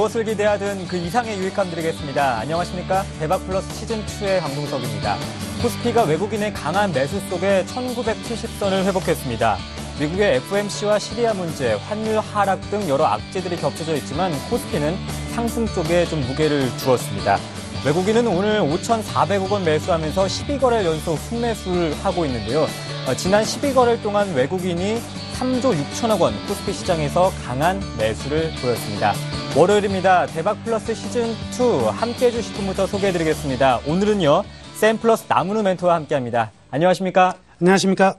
무엇을 기대하든 그 이상의 유익함 드리겠습니다. 안녕하십니까? 대박플러스 시즌2의 강동석입니다. 코스피가 외국인의 강한 매수 속에 1970선을 회복했습니다. 미국의 FOMC와 시리아 문제, 환율 하락 등 여러 악재들이 겹쳐져 있지만 코스피는 상승 쪽에 좀 무게를 두었습니다. 외국인은 오늘 5,400억 원 매수하면서 12거래일 연속 순매수를 하고 있는데요. 지난 12거래일 동안 외국인이 3조 6천억 원 코스피 시장에서 강한 매수를 보였습니다. 월요일입니다. 대박플러스 시즌2 함께해 주실 분부터 소개해드리겠습니다. 오늘은요. 샘플러스 나문우 멘토와 함께합니다. 안녕하십니까? 안녕하십니까?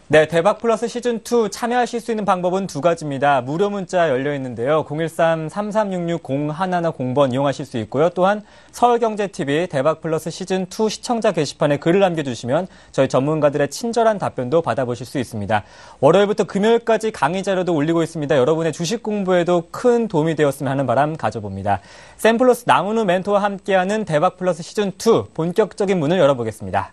네, 대박플러스 시즌2 참여하실 수 있는 방법은 두 가지입니다. 무료 문자 열려있는데요. 013-3366-0110번 이용하실 수 있고요. 또한 서울경제TV 대박플러스 시즌2 시청자 게시판에 글을 남겨주시면 저희 전문가들의 친절한 답변도 받아보실 수 있습니다. 월요일부터 금요일까지 강의 자료도 올리고 있습니다. 여러분의 주식 공부에도 큰 도움이 되었으면 하는 바람 가져봅니다. 샘플러스 나문우 멘토와 함께하는 대박플러스 시즌2 본격적인 문을 열어보겠습니다.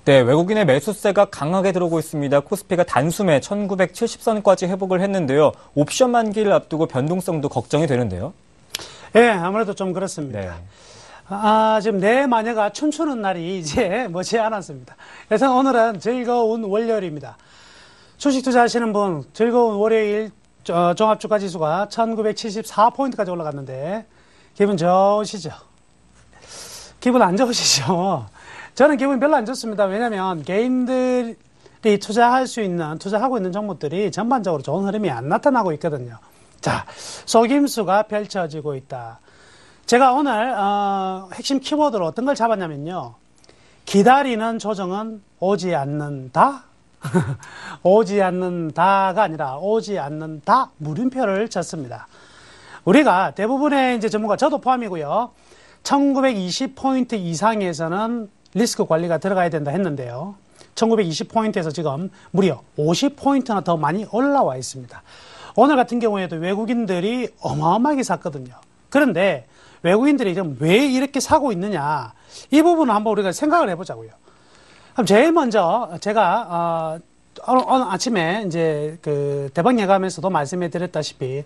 네, 외국인의 매수세가 강하게 들어오고 있습니다. 코스피가 단숨에 1970선까지 회복을 했는데요. 옵션 만기를 앞두고 변동성도 걱정이 되는데요. 네, 아무래도 좀 그렇습니다. 네. 지금 내 마녀가 춤추는 날이 이제 머지 않았습니다. 그래서 오늘은 즐거운 월요일입니다. 주식 투자하시는 분, 즐거운 월요일 종합주가 지수가 1974포인트까지 올라갔는데 기분 좋으시죠? 기분 안 좋으시죠? 저는 기분이 별로 안 좋습니다. 왜냐하면 개인들이 투자하고 있는 종목들이 전반적으로 좋은 흐름이 안 나타나고 있거든요. 자, 속임수가 펼쳐지고 있다. 제가 오늘 핵심 키워드로 어떤 걸 잡았냐면요. 기다리는 조정은 오지 않는다. 오지 않는다가 아니라 오지 않는다 물음표를 쳤습니다. 우리가 대부분의 이제 전문가, 저도 포함이고요. 1920포인트 이상에서는 리스크 관리가 들어가야 된다 했는데요. 1920포인트에서 지금 무려 50포인트나 더 많이 올라와 있습니다. 오늘 같은 경우에도 외국인들이 어마어마하게 샀거든요. 그런데 외국인들이 좀 왜 이렇게 사고 있느냐, 이 부분을 한번 우리가 생각을 해보자고요. 그럼 제일 먼저 제가 오늘 아침에 이제 그 대박 예감에서도 말씀해 드렸다시피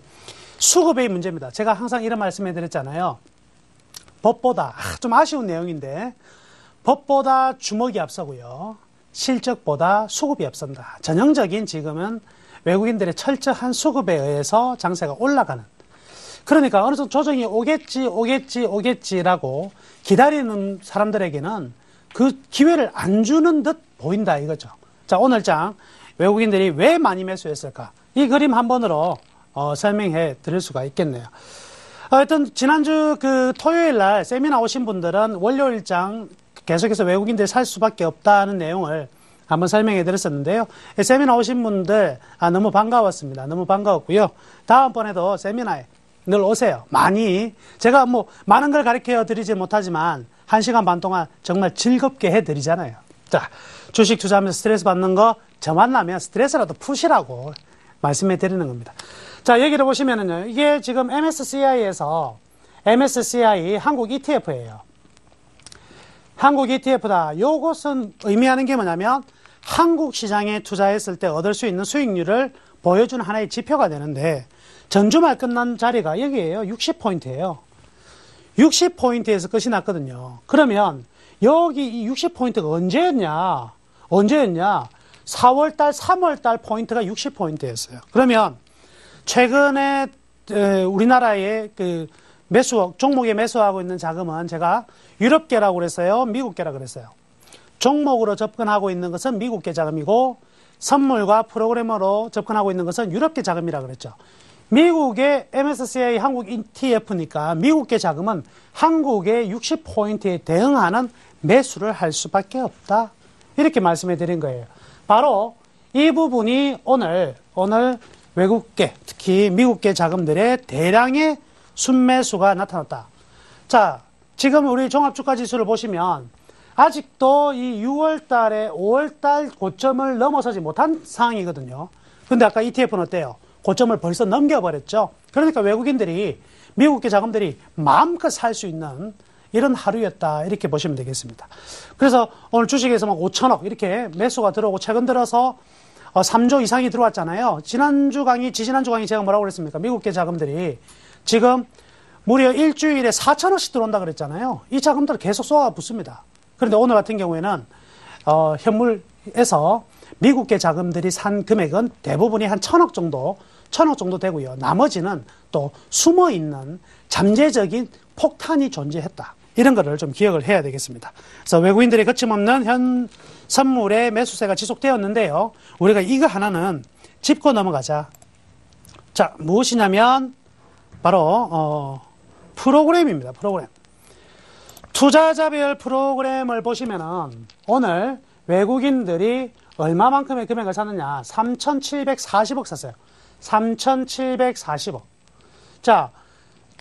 수급의 문제입니다. 제가 항상 이런 말씀해 드렸잖아요. 법보다 좀 아쉬운 내용인데 법보다 주목이 앞서고요. 실적보다 수급이 앞선다. 전형적인 지금은 외국인들의 철저한 수급에 의해서 장세가 올라가는. 그러니까 어느 정도 조정이 오겠지라고 기다리는 사람들에게는 그 기회를 안 주는 듯 보인다 이거죠. 자, 오늘 장 외국인들이 왜 많이 매수했을까? 이 그림 한 번으로 설명해 드릴 수가 있겠네요. 하여튼 지난주 그 토요일 날 세미나 오신 분들은 월요일 장 계속해서 외국인들이 살 수밖에 없다는 내용을 한번 설명해 드렸었는데요. 세미나 오신 분들 너무 반가웠습니다. 너무 반가웠고요. 다음번에도 세미나에 늘 오세요. 많이. 제가 뭐 많은 걸 가르쳐 드리지 못하지만 1시간 반 동안 정말 즐겁게 해 드리잖아요. 자, 주식 투자하면서 스트레스 받는 거 저 만나면 스트레스라도 푸시라고 말씀해 드리는 겁니다. 자, 여기를 보시면은요. 이게 지금 MSCI에서 MSCI 한국 ETF예요. 한국 ETF다. 요것은 의미하는 게 뭐냐면 한국 시장에 투자했을 때 얻을 수 있는 수익률을 보여주는 하나의 지표가 되는데 전주말 끝난 자리가 여기에요. 60포인트예요. 60포인트에서 끝이 났거든요. 그러면 여기 이 60포인트가 언제였냐? 4월달, 3월달 포인트가 60포인트였어요. 그러면 최근에 우리나라의 그 종목에 매수하고 있는 자금은 제가 유럽계라고 그랬어요? 미국계라고 그랬어요? 종목으로 접근하고 있는 것은 미국계 자금이고 선물과 프로그래머로 접근하고 있는 것은 유럽계 자금이라고 그랬죠. 미국의 MSCI 한국 ETF니까 미국계 자금은 한국의 60포인트에 대응하는 매수를 할 수밖에 없다. 이렇게 말씀해 드린 거예요. 바로 이 부분이 오늘 외국계, 특히 미국계 자금들의 대량의 순매수가 나타났다. 자, 지금 우리 종합주가 지수를 보시면 아직도 이 6월달에 5월달 고점을 넘어서지 못한 상황이거든요. 근데 아까 ETF는 어때요? 고점을 벌써 넘겨버렸죠. 그러니까 외국인들이 미국계 자금들이 마음껏 살 수 있는 이런 하루였다. 이렇게 보시면 되겠습니다. 그래서 오늘 주식에서 막 5천억 이렇게 매수가 들어오고 최근 들어서 3조 이상이 들어왔잖아요. 지지난주 강의 제가 뭐라고 그랬습니까? 미국계 자금들이 지금 무려 일주일에 4천억씩 들어온다 그랬잖아요. 이 자금들을 계속 쏟아붓습니다. 그런데 오늘 같은 경우에는 현물에서 미국계 자금들이 산 금액은 대부분이 한 1,000억 정도 되고요. 나머지는 또 숨어있는 잠재적인 폭탄이 존재했다. 이런 거를 좀 기억을 해야 되겠습니다. 그래서 외국인들의 거침없는 현 선물의 매수세가 지속되었는데요. 우리가 이거 하나는 짚고 넘어가자. 자, 무엇이냐면 바로 프로그램입니다. 프로그램. 투자자별 프로그램을 보시면은 오늘 외국인들이 얼마만큼의 금액을 샀느냐? 3,740억 샀어요. 3,740억. 자,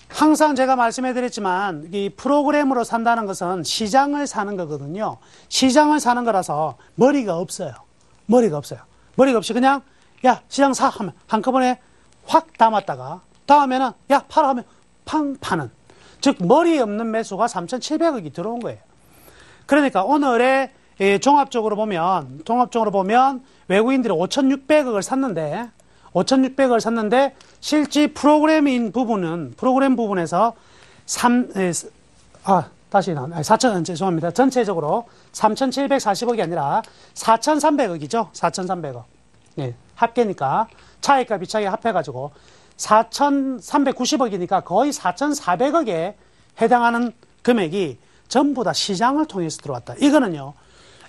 항상 제가 말씀해드렸지만 이 프로그램으로 산다는 것은 시장을 사는 거거든요. 시장을 사는 거라서 머리가 없어요. 머리가 없이 그냥 야 시장 사 하면 한꺼번에 확 담았다가 다음에는 야 팔아 하면 팡 파는, 즉 머리 없는 매수가 3,700억이 들어온 거예요. 그러니까 오늘의 종합적으로 보면 외국인들이 5,600억을 샀는데 실제 프로그램 부분에서 죄송합니다. 전체적으로 3,740억이 아니라 4,300억이죠. 4,300억. 예, 합계니까 차익과 비차익 합해가지고 4,390억이니까 거의 4,400억에 해당하는 금액이 전부 다 시장을 통해서 들어왔다. 이거는요,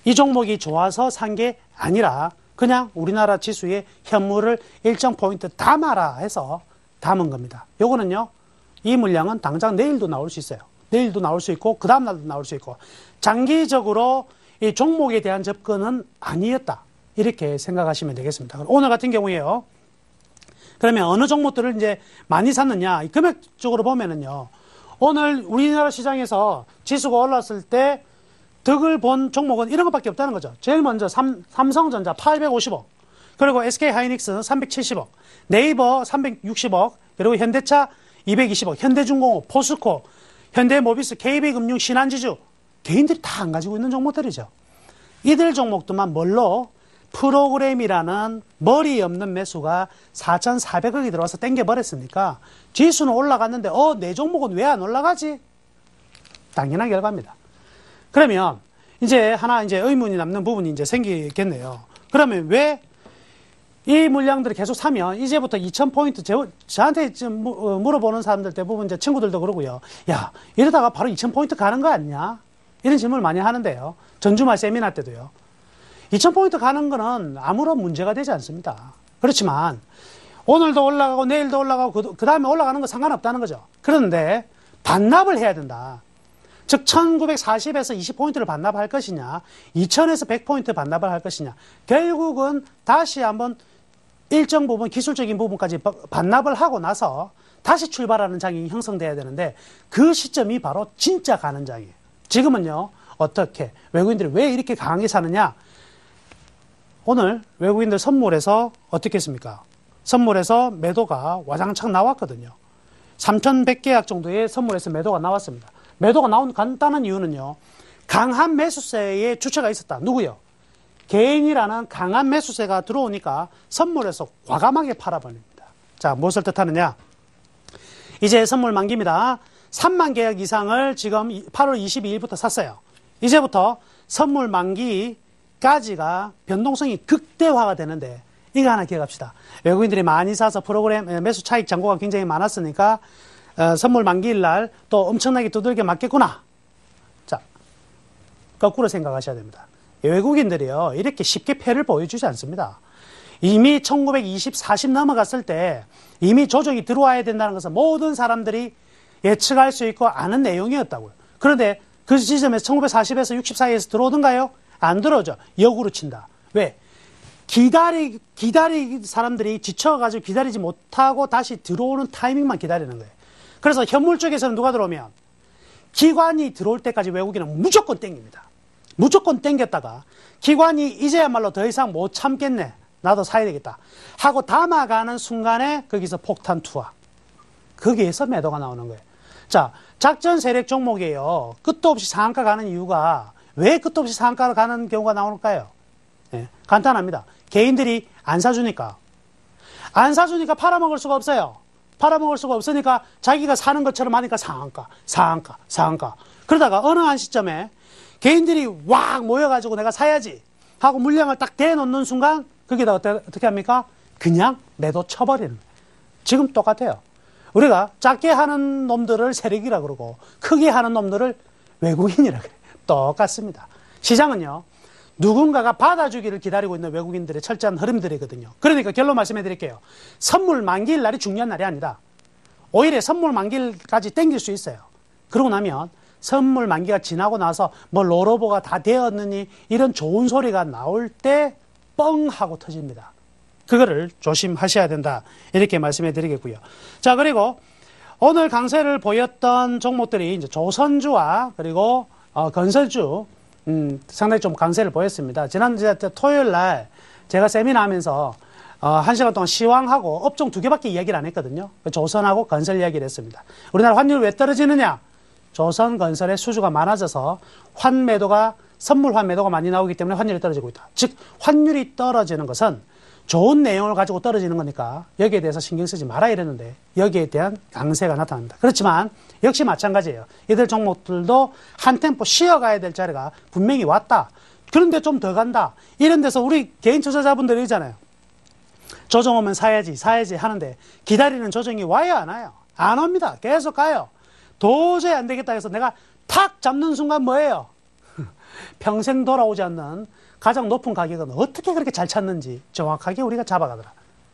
이 종목이 좋아서 산 게 아니라 그냥 우리나라 지수에 현물을 일정 포인트 담아라 해서 담은 겁니다. 요거는요, 이 물량은 당장 내일도 나올 수 있어요. 내일도 나올 수 있고 그 다음날도 나올 수 있고 장기적으로 이 종목에 대한 접근은 아니었다. 이렇게 생각하시면 되겠습니다. 오늘 같은 경우에요. 그러면 어느 종목들을 이제 많이 샀느냐? 금액적으로 보면은요. 오늘 우리나라 시장에서 지수가 올랐을 때 득을 본 종목은 이런 것밖에 없다는 거죠. 제일 먼저 삼성전자 850억, 그리고 SK하이닉스 370억, 네이버 360억, 그리고 현대차 220억, 현대중공업, 포스코, 현대모비스, KB금융, 신한지주, 개인들이 다 안 가지고 있는 종목들이죠. 이들 종목들만 뭘로? 프로그램이라는 머리 없는 매수가 4,400억이 들어와서 땡겨버렸으니까 지수는 올라갔는데 내 종목은 왜 안 올라가지? 당연한 결과입니다. 그러면 이제 의문이 남는 부분이 이제 생기겠네요. 그러면 왜 이 물량들을 계속 사면 이제부터 2,000포인트, 저한테 물어보는 사람들 대부분 이제 친구들도 그러고요. 야, 이러다가 바로 2,000포인트 가는 거 아니냐? 이런 질문을 많이 하는데요. 전주말 세미나 때도요. 2,000포인트 가는 거는 아무런 문제가 되지 않습니다. 그렇지만 오늘도 올라가고 내일도 올라가고 그 다음에 올라가는 거 상관없다는 거죠. 그런데 반납을 해야 된다. 즉 1940에서 20포인트를 반납할 것이냐, 2000에서 100포인트 반납을 할 것이냐, 결국은 다시 한번 일정 부분 기술적인 부분까지 반납을 하고 나서 다시 출발하는 장이 형성돼야 되는데 그 시점이 바로 진짜 가는 장이에요. 지금은요, 어떻게 외국인들이 왜 이렇게 강하게 사느냐? 오늘 외국인들 선물에서 어떻게 했습니까? 선물에서 매도가 와장창 나왔거든요. 3,100계약 정도의 선물에서 매도가 나왔습니다. 매도가 나온 간단한 이유는요, 강한 매수세의 주체가 있었다. 누구요? 개인이라는 강한 매수세가 들어오니까 선물에서 과감하게 팔아버립니다. 자, 무엇을 뜻하느냐? 이제 선물 만기입니다. 3만 계약 이상을 지금 8월 22일부터 샀어요. 이제부터 선물 만기까지가 변동성이 극대화가 되는데 이거 하나 기억합시다. 외국인들이 많이 사서 프로그램 매수 차익 잔고가 굉장히 많았으니까 선물 만기일 날 또 엄청나게 두들겨 맞겠구나. 자, 거꾸로 생각하셔야 됩니다. 외국인들이요, 이렇게 쉽게 패를 보여주지 않습니다. 이미 1920, 40 넘어갔을 때 이미 조정이 들어와야 된다는 것은 모든 사람들이 예측할 수 있고 아는 내용이었다고요. 그런데 그 지점에서 1940에서 60 사이에서 들어오던가요? 안 들어오죠. 역으로 친다. 왜? 사람들이 지쳐가지고 기다리지 못하고 다시 들어오는 타이밍만 기다리는 거예요. 그래서 현물 쪽에서는 누가 들어오면 기관이 들어올 때까지 외국인은 무조건 땡깁니다. 무조건 땡겼다가 기관이 이제야말로 더 이상 못 참겠네, 나도 사야 되겠다 하고 담아가는 순간에 거기서 폭탄 투하, 거기에서 매도가 나오는 거예요. 자, 작전 세력 종목이에요. 끝도 없이 상한가 가는 이유가 왜 끝도 없이 상한가를 가는 경우가 나올까요? 예, 간단합니다. 개인들이 안 사주니까. 안 사주니까 팔아먹을 수가 없어요. 팔아먹을 수가 없으니까 자기가 사는 것처럼 하니까 상한가. 그러다가 어느 한 시점에 개인들이 왁 모여가지고 내가 사야지 하고 물량을 딱 대놓는 순간 거기다 어떻게 합니까? 그냥 매도 쳐버리는 거예요. 지금 똑같아요. 우리가 작게 하는 놈들을 세력이라 그러고 크게 하는 놈들을 외국인이라 그래요. 똑같습니다. 시장은요. 누군가가 받아주기를 기다리고 있는 외국인들의 철저한 흐름들이거든요. 그러니까 결론 말씀해 드릴게요. 선물 만기일 날이 중요한 날이 아니다. 오히려 선물 만기일까지 땡길 수 있어요. 그러고 나면 선물 만기가 지나고 나서 뭐 로로보가 다 되었느니 이런 좋은 소리가 나올 때 뻥 하고 터집니다. 그거를 조심하셔야 된다. 이렇게 말씀해 드리겠고요. 자, 그리고 오늘 강세를 보였던 종목들이 이제 조선주와 그리고 건설주 상당히 좀 강세를 보였습니다. 지난 토요일 날 제가 세미나 하면서 1시간 동안 시황하고 업종 2개밖에 이야기를 안 했거든요. 조선하고 건설 이야기를 했습니다. 우리나라 환율이 왜 떨어지느냐? 조선 건설의 수주가 많아져서 선물 환매도가 많이 나오기 때문에 환율이 떨어지고 있다. 즉 환율이 떨어지는 것은 좋은 내용을 가지고 떨어지는 거니까 여기에 대해서 신경 쓰지 마라 이랬는데 여기에 대한 강세가 나타납니다. 그렇지만 역시 마찬가지예요. 이들 종목들도 한 템포 쉬어가야 될 자리가 분명히 왔다. 그런데 좀 더 간다. 이런 데서 우리 개인 투자자분들이 있잖아요. 조정 오면 사야지 하는데 기다리는 조정이 와요 안 와요? 안 옵니다. 계속 가요. 도저히 안 되겠다 해서 내가 탁 잡는 순간 뭐예요? 평생 돌아오지 않는 가장 높은 가격은 어떻게 그렇게 잘 찾는지 정확하게 우리가 잡아가더라.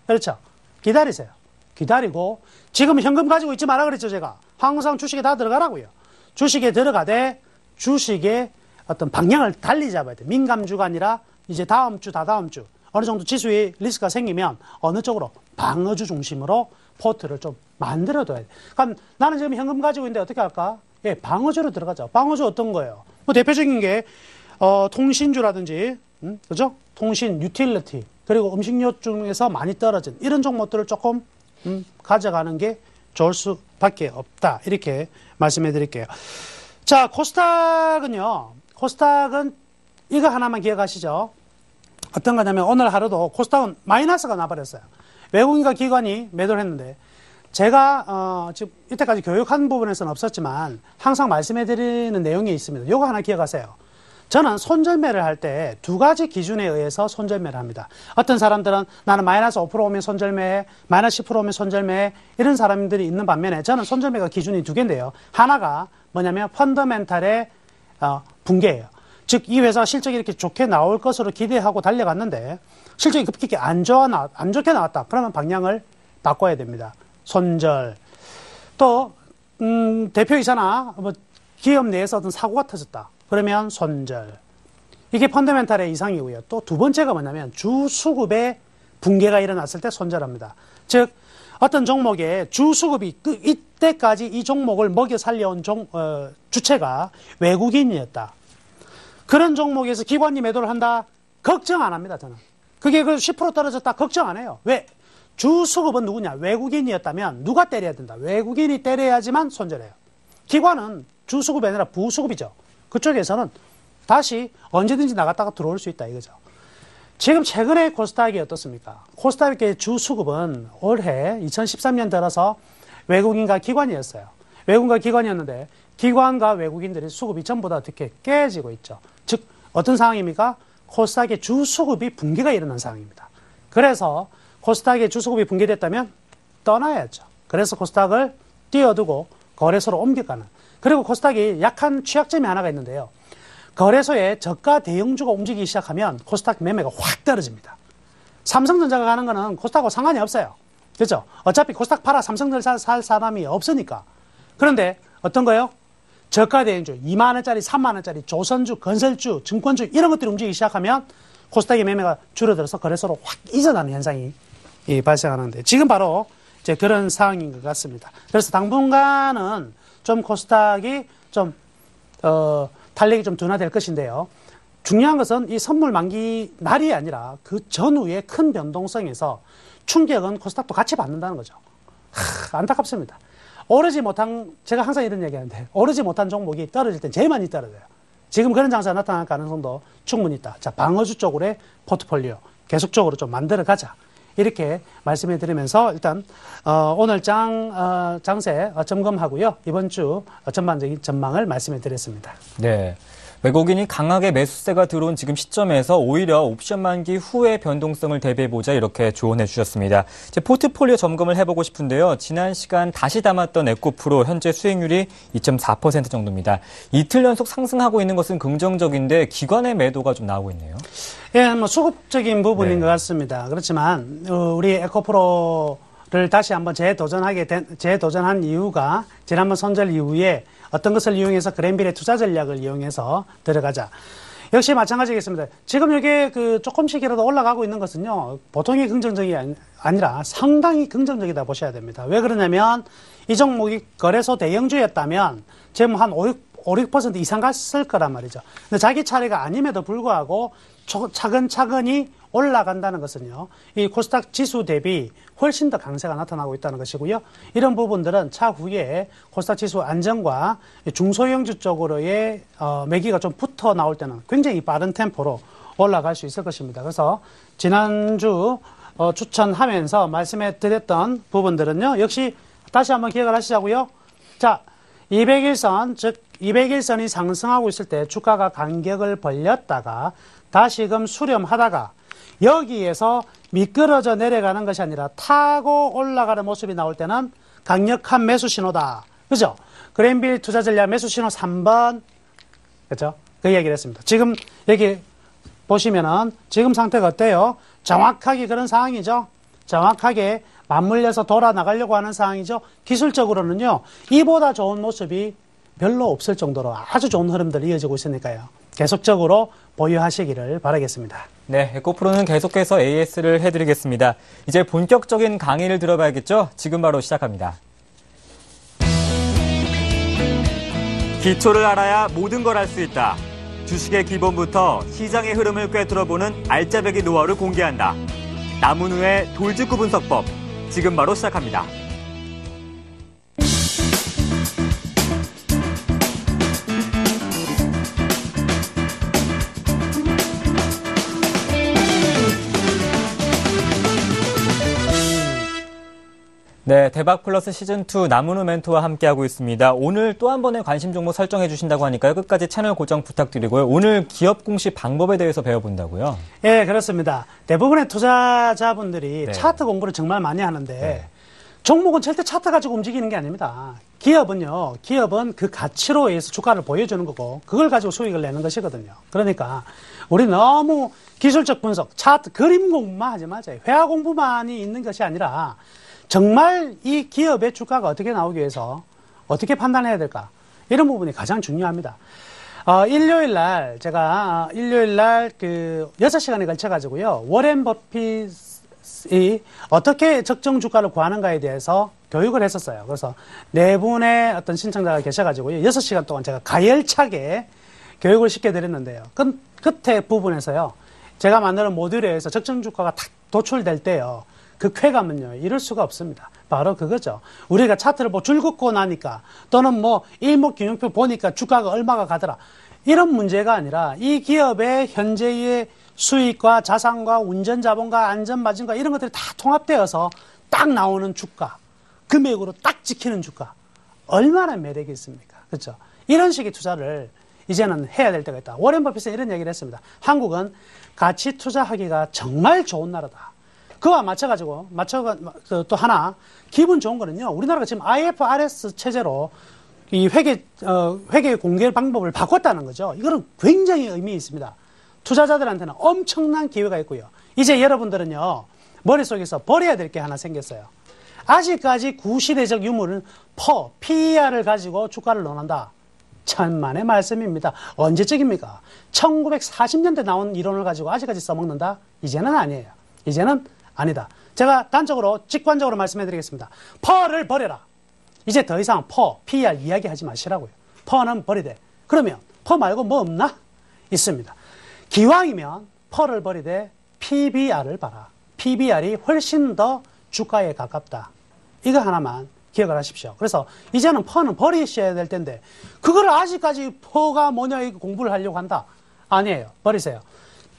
그렇죠? 기다리세요. 기다리고 지금 현금 가지고 있지 마라 그랬죠 제가. 항상 주식에 다 들어가라고요. 주식에 들어가되 주식의 어떤 방향을 달리 잡아야 돼. 민감주가 아니라 이제 다음 주 다다음 주 어느 정도 지수에 리스크가 생기면 어느 쪽으로 방어주 중심으로 포트를 좀 만들어둬야 돼. 그럼 나는 지금 현금 가지고 있는데 어떻게 할까? 예, 방어주로 들어가죠. 방어주 어떤 거예요? 뭐 대표적인 게 통신주라든지, 그죠? 통신, 유틸리티, 그리고 음식료 중에서 많이 떨어진 이런 종목들을 조금 가져가는 게 좋을 수밖에 없다. 이렇게 말씀해 드릴게요. 자, 코스닥은요. 코스닥은 이거 하나만 기억하시죠? 어떤 거냐면 오늘 하루도 코스닥은 마이너스가 나버렸어요. 외국인과 기관이 매도를 했는데 제가 지금 이때까지 교육한 부분에서는 없었지만 항상 말씀해 드리는 내용이 있습니다. 요거 하나 기억하세요. 저는 손절매를 할 때 2가지 기준에 의해서 손절매를 합니다. 어떤 사람들은 나는 마이너스 5% 오면 손절매, 마이너스 10% 오면 손절매 이런 사람들이 있는 반면에 저는 손절매가 기준이 2개인데요. 하나가 뭐냐면 펀더멘탈의 붕괴예요. 즉 이 회사 실적이 이렇게 좋게 나올 것으로 기대하고 달려갔는데 실적이 급격히 안 좋게 나왔다. 그러면 방향을 바꿔야 됩니다. 손절. 또 대표이사나 뭐 기업 내에서 어떤 사고가 터졌다. 그러면 손절. 이게 펀더멘탈의 이상이고요. 또 두 번째가 뭐냐면 주수급의 붕괴가 일어났을 때 손절합니다. 즉 어떤 종목의 주수급이 이때까지 이 종목을 먹여 살려온 주체가 외국인이었다. 그런 종목에서 기관이 매도를 한다? 걱정 안 합니다. 저는. 그게 10% 떨어졌다? 걱정 안 해요. 왜? 주수급은 누구냐? 외국인이었다면 누가 때려야 된다? 외국인이 때려야지만 손절해요. 기관은 주수급이 아니라 부수급이죠. 그쪽에서는 다시 언제든지 나갔다가 들어올 수 있다 이거죠. 지금 최근에 코스닥이 어떻습니까? 코스닥의 주수급은 올해 2013년 들어서 외국인과 기관이었어요. 외국인과 기관이었는데 기관과 외국인들이 수급이 전부 다 어떻게 깨지고 있죠. 즉 어떤 상황입니까? 코스닥의 주수급이 붕괴가 일어난 상황입니다. 그래서 코스닥의 주수급이 붕괴됐다면 떠나야죠. 그래서 코스닥을 띄워두고 거래소로 옮겨가는. 그리고 코스닥이 약한 취약점이 하나가 있는데요. 거래소에 저가 대형주가 움직이기 시작하면 코스닥 매매가 확 떨어집니다. 삼성전자가 가는 거는 코스닥하고 상관이 없어요. 그렇죠? 어차피 코스닥 팔아 삼성전자 살 사람이 없으니까. 그런데 어떤 거요? 저가 대형주, 2만 원짜리, 3만 원짜리, 조선주, 건설주, 증권주 이런 것들이 움직이기 시작하면 코스닥의 매매가 줄어들어서 거래소로 확 이전하는 현상이 발생하는데 지금 바로 이제 그런 상황인 것 같습니다. 그래서 당분간은 좀 코스닥이 좀 탄력이 좀 둔화될 것인데요. 중요한 것은 이 선물 만기 날이 아니라 그 전후의 큰 변동성에서 충격은 코스닥도 같이 받는다는 거죠. 안타깝습니다. 오르지 못한, 제가 항상 이런 얘기 하는데, 오르지 못한 종목이 떨어질 땐 제일 많이 떨어져요. 지금 그런 장세가 나타날 가능성도 충분히 있다. 자, 방어주 쪽으로의 포트폴리오 계속적으로 좀 만들어 가자. 이렇게 말씀해 드리면서 일단 오늘 장세 점검하고요. 이번 주 전반적인 전망을 말씀해 드렸습니다. 네. 외국인이 강하게 매수세가 들어온 지금 시점에서 오히려 옵션 만기 후의 변동성을 대비해보자 이렇게 조언해 주셨습니다. 이제 포트폴리오 점검을 해보고 싶은데요. 지난 시간 다시 담았던 에코프로 현재 수익률이 2.4% 정도입니다. 이틀 연속 상승하고 있는 것은 긍정적인데 기관의 매도가 좀 나오고 있네요. 예, 뭐 수급적인 부분인 것 같습니다. 그렇지만 우리 에코프로를 다시 한번 재도전한 이유가 지난번 선절 이후에 어떤 것을 이용해서 그랜빌의 투자 전략을 이용해서 들어가자. 역시 마찬가지겠습니다. 지금 이게 조금씩이라도 올라가고 있는 것은요, 보통의 긍정적이 아니라 상당히 긍정적이다 보셔야 됩니다. 왜 그러냐면 이 종목이 거래소 대형주였다면 지금 한 5~6% 이상 갔을 거란 말이죠. 근데 자기 차례가 아님에도 불구하고 차근차근히 올라간다는 것은요, 이 코스닥 지수 대비 훨씬 더 강세가 나타나고 있다는 것이고요. 이런 부분들은 차후에 코스닥 지수 안정과 중소형주 쪽으로의 매기가 좀 붙어 나올 때는 굉장히 빠른 템포로 올라갈 수 있을 것입니다. 그래서 지난주 추천하면서 말씀해 드렸던 부분들은요, 역시 다시 한번 기억을 하시자고요. 자, 200일선, 즉 200일선이 상승하고 있을 때 주가가 간격을 벌렸다가 다시금 수렴하다가 여기에서 미끄러져 내려가는 것이 아니라 타고 올라가는 모습이 나올 때는 강력한 매수 신호다. 그죠? 그랜빌 투자 전략 매수 신호 3번. 그죠? 그 얘기를 했습니다. 지금 여기 보시면은 지금 상태가 어때요? 정확하게 그런 상황이죠? 정확하게 맞물려서 돌아 나가려고 하는 상황이죠? 기술적으로는요, 이보다 좋은 모습이 별로 없을 정도로 아주 좋은 흐름들이 이어지고 있으니까요. 계속적으로 보유하시기를 바라겠습니다. 네, 에코프로는 계속해서 AS를 해드리겠습니다. 이제 본격적인 강의를 들어봐야겠죠? 지금 바로 시작합니다. 기초를 알아야 모든 걸 알 수 있다. 주식의 기본부터 시장의 흐름을 꿰뚫어보는 알짜배기 노하우를 공개한다. 남은우의 돌직구 분석법. 지금 바로 시작합니다. 네, 대박 플러스 시즌2 남은우 멘토와 함께하고 있습니다. 오늘 또 한 번의 관심 종목 설정해 주신다고 하니까요. 끝까지 채널 고정 부탁드리고요. 오늘 기업 공시 방법에 대해서 배워본다고요? 예, 그렇습니다. 대부분의 투자자분들이 네. 차트 공부를 정말 많이 하는데 종목은 절대 차트 가지고 움직이는 게 아닙니다. 기업은 그 가치로 의해서 주가를 보여주는 거고 그걸 가지고 수익을 내는 것이거든요. 그러니까 우리 너무 기술적 분석, 차트, 그림 공부만 하지 마세요. 회화 공부만이 있는 것이 아니라 정말 이 기업의 주가가 어떻게 나오기 위해서 어떻게 판단해야 될까? 이런 부분이 가장 중요합니다. 일요일 날, 제가, 6시간에 걸쳐가지고요, 워렌 버핏이 어떻게 적정 주가를 구하는가에 대해서 교육을 했었어요. 그래서 네 분의 어떤 신청자가 계셔가지고요, 6시간 동안 제가 가열차게 교육을 시켜드렸는데요. 끝에 부분에서요, 제가 만드는 모듈에 의해서 적정 주가가 탁 도출될 때요, 그 쾌감은요, 이럴 수가 없습니다. 바로 그거죠. 우리가 차트를 줄 긋고 나니까, 또는 일목균형표 보니까 주가가 얼마가 가더라. 이런 문제가 아니라, 이 기업의 현재의 수익과 자산과 운전자본과 안전마진과 이런 것들이 다 통합되어서 딱 나오는 주가, 금액으로 딱 지키는 주가. 얼마나 매력이 있습니까? 그렇죠? 이런 식의 투자를 이제는 해야 될 때가 있다. 워렌 버핏은 이런 얘기를 했습니다. 한국은 가치 투자하기가 정말 좋은 나라다. 그와 맞춰가지고, 또 하나, 기분 좋은 거는요, 우리나라가 지금 IFRS 체제로 이 회계 공개 방법을 바꿨다는 거죠. 이거는 굉장히 의미 있습니다. 투자자들한테는 엄청난 기회가 있고요. 이제 여러분들은요, 머릿속에서 버려야 될 게 하나 생겼어요. 아직까지 구시대적 유물은 PER을 가지고 주가를 논한다. 천만의 말씀입니다. 언제적입니까? 1940년대 나온 이론을 가지고 아직까지 써먹는다? 이제는 아니에요. 이제는 아니다. 제가 직관적으로 말씀해 드리겠습니다. 퍼를 버려라. 이제 더 이상 PER 이야기하지 마시라고요. 퍼는 버리되. 그러면 퍼 말고 뭐 없나? 있습니다. 기왕이면 퍼를 버리되 PBR을 봐라. PBR이 훨씬 더 주가에 가깝다. 이거 하나만 기억을 하십시오. 그래서 이제는 퍼는 버리셔야 될 텐데 그걸 아직까지 퍼가 뭐냐 이 공부를 하려고 한다. 아니에요. 버리세요.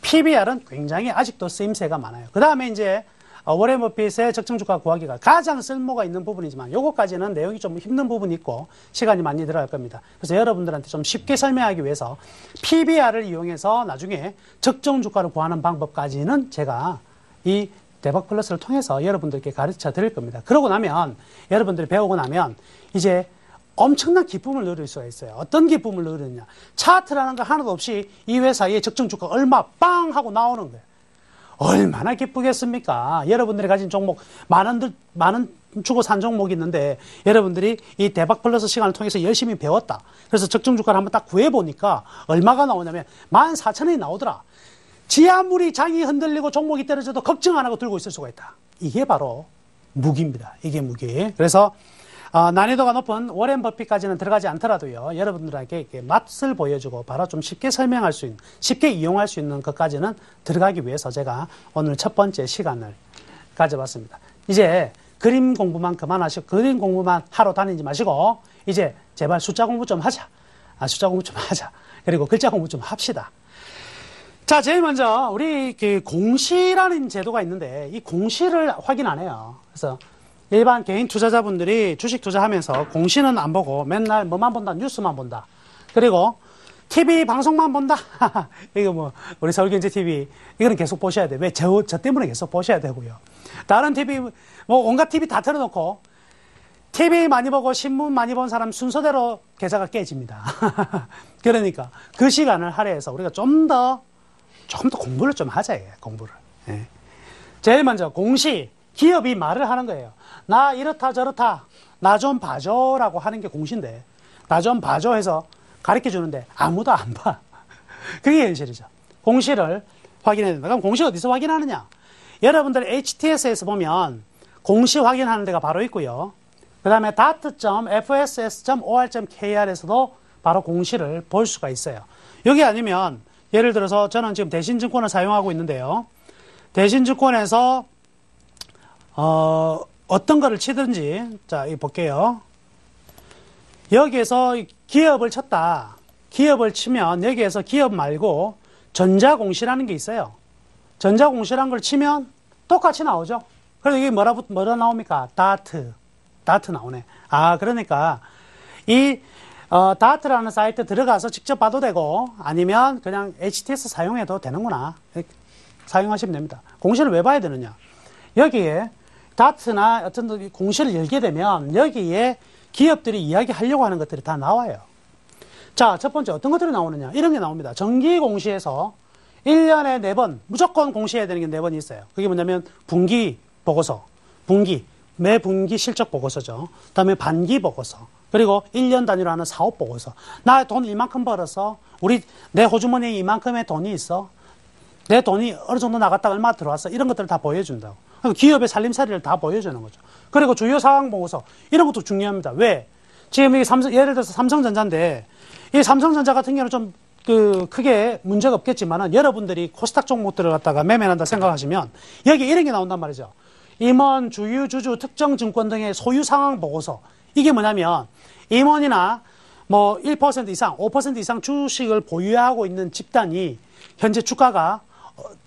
PBR은 굉장히 아직도 쓰임새가 많아요. 그 다음에 이제 워렌 버핏의 적정주가 구하기가 가장 쓸모가 있는 부분이지만 요거까지는 내용이 좀 힘든 부분이 있고 시간이 많이 들어갈 겁니다. 그래서 여러분들한테 좀 쉽게 설명하기 위해서 PBR을 이용해서 나중에 적정주가를 구하는 방법까지는 제가 이 대박 플러스를 통해서 여러분들께 가르쳐 드릴 겁니다. 그러고 나면 여러분들이 배우고 나면 이제 엄청난 기쁨을 누릴 수가 있어요. 어떤 기쁨을 누리느냐. 차트라는 거 하나도 없이 이 회사의 적정주가 얼마 빵 하고 나오는 거예요. 얼마나 기쁘겠습니까? 여러분들이 가진 종목, 많은 주고 산 종목이 있는데, 여러분들이 이 대박 플러스 시간을 통해서 열심히 배웠다. 그래서 적정주가를 한번 딱 구해보니까, 얼마가 나오냐면, 14,000원이 나오더라. 지 아무리 장이 흔들리고 종목이 떨어져도 걱정 안 하고 들고 있을 수가 있다. 이게 바로 무기입니다. 이게 무기. 그래서, 난이도가 높은 워렌 버핏까지는 들어가지 않더라도요, 여러분들에게 이렇게 맛을 보여주고 바로 좀 쉽게 설명할 수 있는, 쉽게 이용할 수 있는 것까지는 들어가기 위해서 제가 오늘 첫 번째 시간을 가져봤습니다. 이제 그림 공부만 그만하시고, 그림 공부만 하러 다니지 마시고, 이제 제발 숫자 공부 좀 하자. 숫자 공부 좀 하자. 그리고 글자 공부 좀 합시다. 자, 제일 먼저, 우리 그 공시라는 제도가 있는데, 이 공시를 확인 안 해요. 그래서 일반 개인 투자자분들이 주식 투자하면서 공시는 안 보고 맨날 뭐만 본다? 뉴스만 본다. 그리고 TV 방송만 본다? 이거 뭐, 우리 서울경제TV, 이거는 계속 보셔야 돼. 왜? 저 때문에 계속 보셔야 되고요. 다른 TV, 뭐, 온갖 TV 다 틀어놓고, TV 많이 보고 신문 많이 본 사람 순서대로 계좌가 깨집니다. 그러니까 그 시간을 할애해서 우리가 좀 더 공부를 좀 하자, 공부를. 예. 제일 먼저 공시, 기업이 말을 하는 거예요. 나 이렇다 저렇다 나 좀 봐줘라고 하는 게 공시인데 나 좀 봐줘 해서 가르쳐 주는데 아무도 안 봐. 그게 현실이죠. 공시를 확인해야 된다. 그럼 공시 어디서 확인하느냐? 여러분들 HTS에서 보면 공시 확인하는 데가 바로 있고요. 그 다음에 dot.fss.or.kr에서도 바로 공시를 볼 수가 있어요. 여기 아니면 예를 들어서 저는 지금 대신증권을 사용하고 있는데요. 대신증권에서 어떤 거를 치든지, 자, 이 볼게요. 여기에서 기업을 쳤다. 기업을 치면 여기에서 기업 말고 전자공시라는 게 있어요. 전자공시라는 걸 치면 똑같이 나오죠. 그래서 이게 뭐라 나옵니까? 다트 나오네. 그러니까 이 다트라는 사이트 들어가서 직접 봐도 되고 아니면 그냥 HTS 사용해도 되는구나. 사용하시면 됩니다. 공시를 왜 봐야 되느냐? 여기에 다트나 어떤 공시를 열게 되면 여기에 기업들이 이야기하려고 하는 것들이 다 나와요. 자, 첫 번째 어떤 것들이 나오느냐? 이런 게 나옵니다. 정기 공시에서 1년에 4번 무조건 공시해야 되는 게 4번이 있어요. 그게 뭐냐면 분기 보고서, 매 분기 실적 보고서죠. 그 다음에 반기 보고서, 그리고 1년 단위로 하는 사업 보고서. 나 돈 이만큼 벌었어. 내 호주머니에 이만큼의 돈이 있어. 내 돈이 어느 정도 나갔다 얼마 들어왔어. 이런 것들을 다 보여준다고. 기업의 살림살이를 다 보여주는 거죠. 그리고 주요 상황 보고서. 이런 것도 중요합니다. 왜? 지금 이게 예를 들어서 삼성전자인데, 이 삼성전자 같은 경우는 좀 크게 문제가 없겠지만은 여러분들이 코스닥 종목들을 갖다가 매매한다 생각하시면 여기 이런 게 나온단 말이죠. 임원, 주유, 주주, 특정 증권 등의 소유 상황 보고서. 이게 뭐냐면 임원이나 뭐 1% 이상, 5% 이상 주식을 보유하고 있는 집단이 현재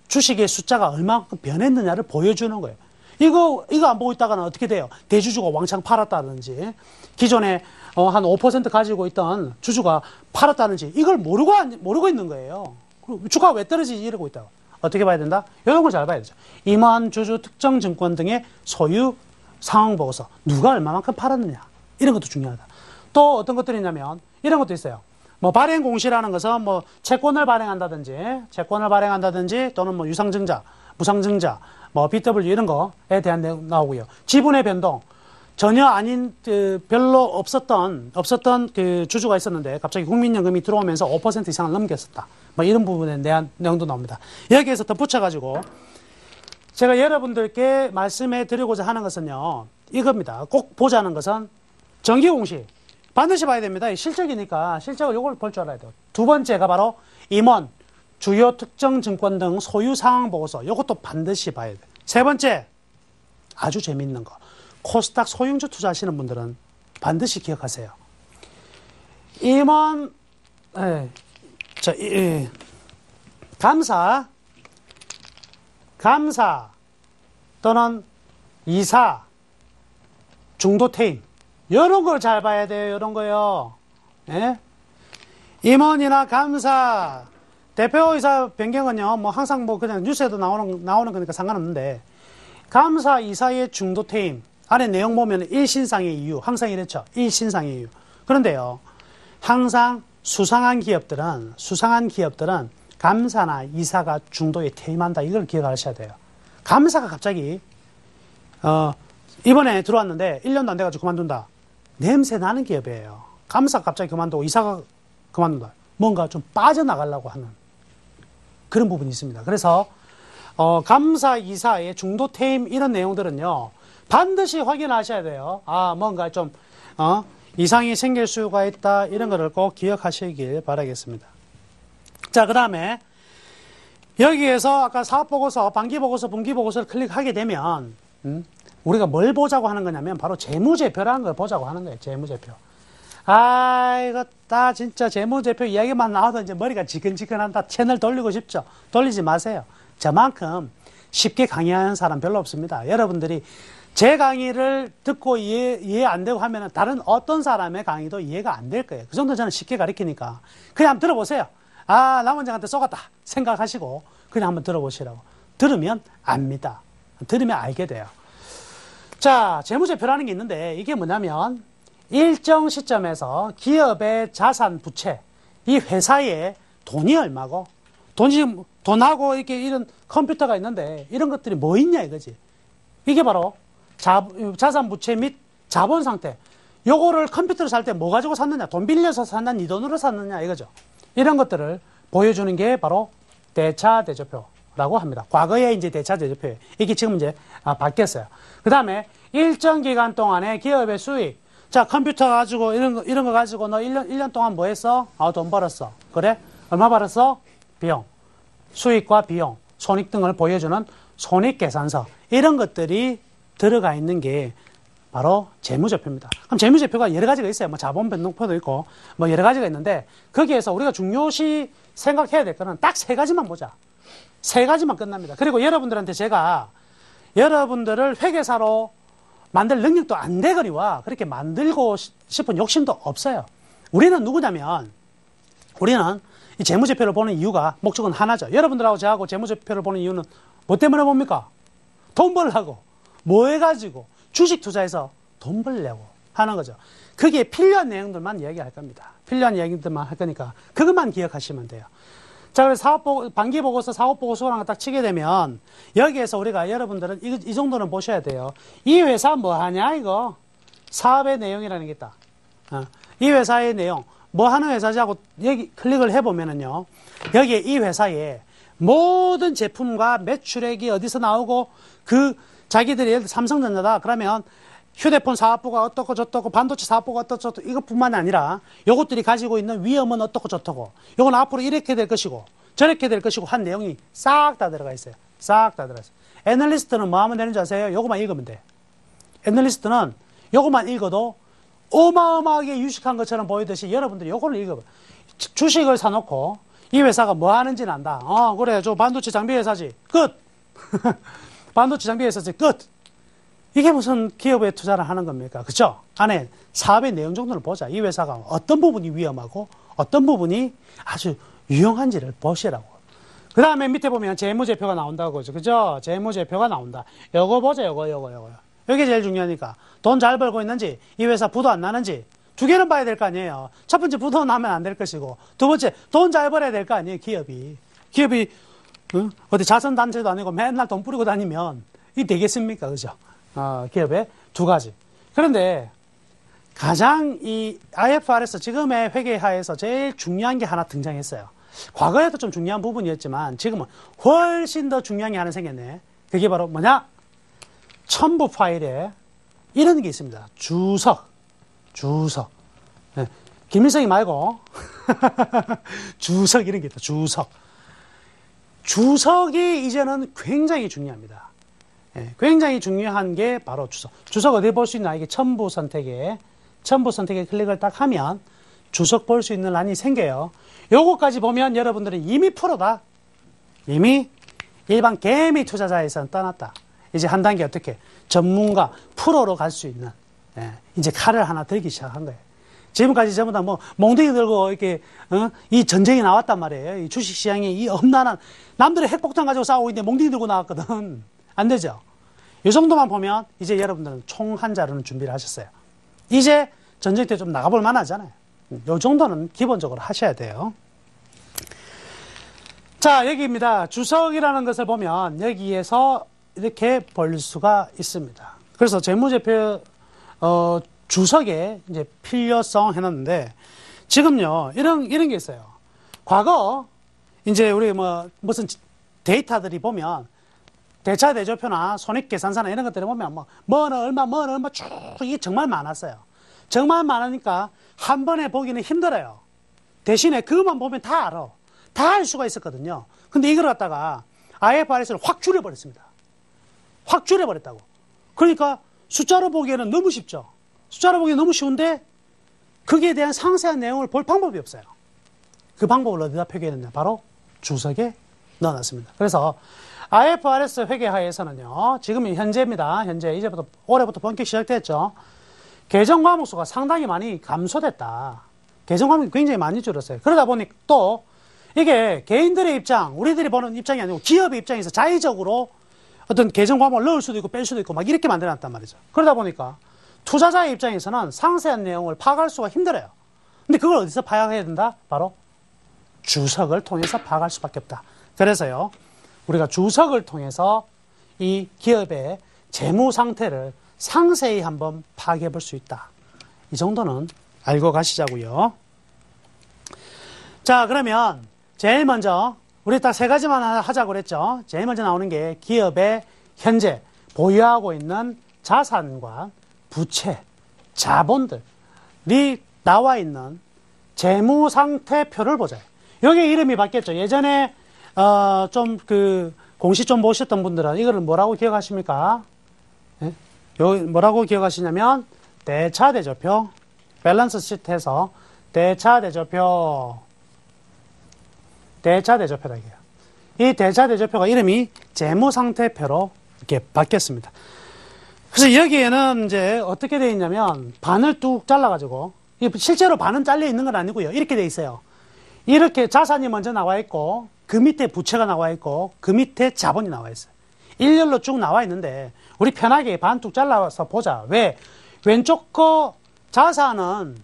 주식의 숫자가 얼마큼 변했느냐를 보여주는 거예요. 이거 안 보고 있다가는 어떻게 돼요? 대주주가 왕창 팔았다든지, 기존에 한 5% 가지고 있던 주주가 팔았다든지, 이걸 모르고 있는 거예요. 주가가 왜 떨어지지 이러고 있다고. 어떻게 봐야 된다? 이런 걸 잘 봐야 되죠. 임원, 주주, 특정 증권 등의 소유 상황 보고서. 누가 얼마만큼 팔았느냐. 이런 것도 중요하다. 또 어떤 것들이 있냐면, 이런 것도 있어요. 뭐 발행 공시라는 것은 뭐 채권을 발행한다든지 또는 뭐 유상증자, 무상증자, 뭐 BW 이런 거에 대한 내용 나오고요. 지분의 변동. 전혀 아닌 별로 없었던 그 주주가 있었는데 갑자기 국민연금이 들어오면서 5% 이상을 넘겼었다. 뭐 이런 부분에 대한 내용도 나옵니다. 여기에서 덧붙여 가지고 제가 여러분들께 말씀해 드리고자 하는 것은요. 이겁니다. 꼭 보자는 것은 정기 공시. 반드시 봐야 됩니다. 실적이니까 실적을 요걸 볼 줄 알아야 돼요. 두 번째가 바로 임원, 주요 특정 증권 등 소유 상황 보고서. 요것도 반드시 봐야 돼요. 세 번째, 아주 재밌는 거. 코스닥 소형주 투자하시는 분들은 반드시 기억하세요. 임원, 감사 또는 이사, 중도퇴임 이런 걸 잘 봐야 돼요. 이런 거요. 예? 임원이나 감사, 대표이사 변경은요, 뭐 항상 뭐 그냥 뉴스에도 나오는 거니까 상관없는데, 감사 이사의 중도퇴임 안에 내용 보면 일신상의 이유, 항상 이랬죠. 일신상의 이유. 그런데요, 항상 수상한 기업들은 감사나 이사가 중도에 퇴임한다. 이걸 기억하셔야 돼요. 감사가 갑자기 이번에 들어왔는데 1년도 안 돼가지고 그만둔다. 냄새 나는 기업이에요. 감사가 갑자기 그만두고 이사가 그만둔다. 뭔가 좀 빠져나가려고 하는 그런 부분이 있습니다. 그래서 감사 이사의 중도 퇴임 이런 내용들은요, 반드시 확인하셔야 돼요. 아, 뭔가 좀 이상이 생길 수가 있다. 이런 거를 꼭 기억하시길 바라겠습니다. 자, 그 다음에 여기에서 아까 사업보고서, 반기보고서, 분기보고서를 클릭하게 되면 우리가 뭘 보자고 하는 거냐면 바로 재무제표라는 걸 보자고 하는 거예요. 재무제표. 아, 이거 다 진짜 재무제표 이야기만 나와도 이제 머리가 지근지근한다. 채널 돌리고 싶죠? 돌리지 마세요. 저만큼 쉽게 강의하는 사람 별로 없습니다. 여러분들이 제 강의를 듣고 이해 안 되고 하면 다른 어떤 사람의 강의도 이해가 안 될 거예요. 그 정도 저는 쉽게 가르치니까 그냥 한번 들어보세요. 아, 남원장한테 쏘갔다 생각하시고 그냥 한번 들어보시라고. 들으면 압니다. 들으면 알게 돼요. 자, 재무제표라는 게 있는데 이게 뭐냐면 일정 시점에서 기업의 자산, 부채, 이 회사의 돈이 얼마고, 돈하고 이렇게 이런 컴퓨터가 있는데 이런 것들이 뭐 있냐 이거지. 이게 바로 자산, 부채 및 자본 상태. 요거를 컴퓨터를 살 때 뭐 가지고 샀느냐, 돈 빌려서 샀느냐, 네 돈으로 샀느냐 이거죠. 이런 것들을 보여주는 게 바로 대차대조표라고 합니다. 과거에 이제 대차대조표예요. 이게 지금 이제 바뀌었어요. 그 다음에 일정 기간 동안의 기업의 수익. 자, 컴퓨터 가지고 이런 거 가지고 너 1년 동안 뭐 했어? 돈 벌었어. 그래? 얼마 벌었어? 비용. 수익과 비용, 손익 등을 보여주는 손익계산서. 이런 것들이 들어가 있는 게 바로 재무제표입니다. 그럼 재무제표가 여러 가지가 있어요. 뭐 자본 변동표도 있고 뭐 여러 가지가 있는데 거기에서 우리가 중요시 생각해야 될 거는 딱 세 가지만 보자. 세 가지만 끝납니다. 그리고 여러분들한테 제가 여러분들을 회계사로 만들 능력도 안 되거니와 그렇게 만들고 싶은 욕심도 없어요. 우리는 누구냐면 우리는 이 재무제표를 보는 이유가 목적은 하나죠. 여러분들하고 저하고 재무제표를 보는 이유는 뭐 때문에 봅니까? 돈 벌려고. 뭐 해가지고 주식 투자해서 돈 벌려고 하는 거죠. 그게 필요한 내용들만 이야기할 겁니다. 필요한 이야기들만 할 거니까 그것만 기억하시면 돼요. 자, 그래서 반기보고서, 사업보고서랑 딱 치게 되면 여기에서 우리가 여러분들은 이 정도는 보셔야 돼요. 이 회사 뭐 하냐 이거? 사업의 내용이라는 게 있다. 이 회사의 내용. 뭐 하는 회사지 하고 여기 클릭을 해보면은요. 여기에 이 회사에 모든 제품과 매출액이 어디서 나오고 자기들이 예를 들어 삼성전자다. 그러면 휴대폰 사업부가 어떻고 저떻고 반도체 사업부가 어떻고 저떻고 이것뿐만 아니라 요것들이 가지고 있는 위험은 어떻고 저떻고 요건 앞으로 이렇게 될 것이고 저렇게 될 것이고 한 내용이 싹 다 들어가 있어요. 싹 다 들어가 있어요. 애널리스트는 뭐 하면 되는지 아세요? 요것만 읽으면 돼. 애널리스트는 요것만 읽어도 어마어마하게 유식한 것처럼 보이듯이 여러분들이 요거를 읽어봐. 주식을 사놓고 이 회사가 뭐 하는지는 안다. 그래. 저 반도체 장비 회사지. 끝. 반도체 장비 회사지. 끝. 이게 무슨 기업에 투자를 하는 겁니까? 그쵸? 안에 사업의 내용 정도를 보자. 이 회사가 어떤 부분이 위험하고 어떤 부분이 아주 유용한지를 보시라고. 그 다음에 밑에 보면 재무제표가 나온다고 그죠? 그죠? 재무제표가 나온다. 요거 보자. 요거. 이게 제일 중요하니까. 돈 잘 벌고 있는지, 이 회사 부도 안 나는지, 두 개는 봐야 될 거 아니에요. 첫 번째, 부도 나면 안 될 것이고, 두 번째, 돈 잘 벌어야 될 거 아니에요, 기업이. 어디 자선단체도 아니고 맨날 돈 뿌리고 다니면, 이게 되겠습니까? 그죠? 기업의 두 가지. 그런데, 가장 이 IFRS 지금의 회계하에서 제일 중요한 게 하나 등장했어요. 과거에도 좀 중요한 부분이었지만, 지금은 훨씬 더 중요한 게 하나 생겼네. 그게 바로 뭐냐? 첨부 파일에 이런 게 있습니다. 주석. 네. 김일성이 말고, 주석 이런 게 있다. 주석이 이제는 굉장히 중요합니다. 굉장히 중요한 게 바로 주석. 주석 어디 볼 수 있나? 이게 첨부 선택에 클릭을 딱 하면 주석 볼 수 있는 란이 생겨요. 요거까지 보면 여러분들은 이미 프로다. 이미 일반 개미 투자자에서는 떠났다. 이제 한 단계 어떻게? 전문가, 프로로 갈 수 있는, 이제 칼을 하나 들기 시작한 거예요. 지금까지 전부 다 뭐, 몽둥이 들고 이렇게, 이 전쟁이 나왔단 말이에요. 이 주식 시장에 이 험난한, 남들이 핵폭탄 가지고 싸우고 있는데 몽둥이 들고 나왔거든. 안 되죠? 이 정도만 보면 이제 여러분들은 총 한 자루는 준비를 하셨어요. 이제 전쟁 때 좀 나가볼 만하잖아요. 이 정도는 기본적으로 하셔야 돼요. 자, 여기입니다. 주석이라는 것을 보면 여기에서 이렇게 볼 수가 있습니다. 그래서 재무제표, 주석에 이제 필요성 해놨는데, 지금요, 이런 게 있어요. 과거, 이제 우리 무슨 데이터들이 보면, 대차 대조표나 손익계산서나 이런 것들을 보면 뭐는 얼마 쭉 이게 정말 많았어요. 정말 많으니까 한 번에 보기는 힘들어요. 대신에 그것만 보면 다 알아. 다 알 수가 있었거든요. 근데 이걸 갖다가 IFRS를 확 줄여버렸습니다. 확 줄여버렸다고. 그러니까 숫자로 보기에는 너무 쉽죠. 숫자로 보기에는 너무 쉬운데 거기에 대한 상세한 내용을 볼 방법이 없어요. 그 방법을 어디다 표기했느냐? 바로 주석에 넣어놨습니다. 그래서 IFRS 회계하에서는요, 지금 현재입니다. 현재 이제부터 올해부터 본격 시작됐죠. 계정 과목 수가 상당히 많이 감소됐다. 계정 과목이 굉장히 많이 줄었어요. 그러다 보니 또 이게 개인들의 입장, 우리들이 보는 입장이 아니고 기업의 입장에서 자의적으로 어떤 계정 과목을 넣을 수도 있고 뺄 수도 있고 막 이렇게 만들어놨단 말이죠. 그러다 보니까 투자자의 입장에서는 상세한 내용을 파악할 수가 힘들어요. 근데 그걸 어디서 파악해야 된다? 바로 주석을 통해서 파악할 수밖에 없다. 그래서요, 우리가 주석을 통해서 이 기업의 재무 상태를 상세히 한번 파악해 볼 수 있다. 이 정도는 알고 가시자고요. 자, 그러면 제일 먼저 우리 딱 세 가지만 하자고 그랬죠. 제일 먼저 나오는 게 기업의 현재 보유하고 있는 자산과 부채, 자본들이 나와 있는 재무 상태표를 보자. 여기 이름이 바뀌었죠. 예전에 좀 공시 좀 보셨던 분들은 이거를 뭐라고 기억하십니까? 여기 뭐라고 기억하시냐면 대차대조표, 밸런스 시트에서 대차대조표다 이게요. 이 대차대조표가 이름이 재무상태표로 이렇게 바뀌었습니다. 그래서 여기에는 이제 어떻게 되어 있냐면 반을 뚝 잘라가지고, 실제로 반은 잘려 있는 건 아니고요. 이렇게 되어 있어요. 이렇게 자산이 먼저 나와 있고, 그 밑에 부채가 나와 있고, 그 밑에 자본이 나와 있어요. 일렬로 쭉 나와 있는데, 우리 편하게 반 뚝 잘라서 보자. 왜? 왼쪽 거 자산은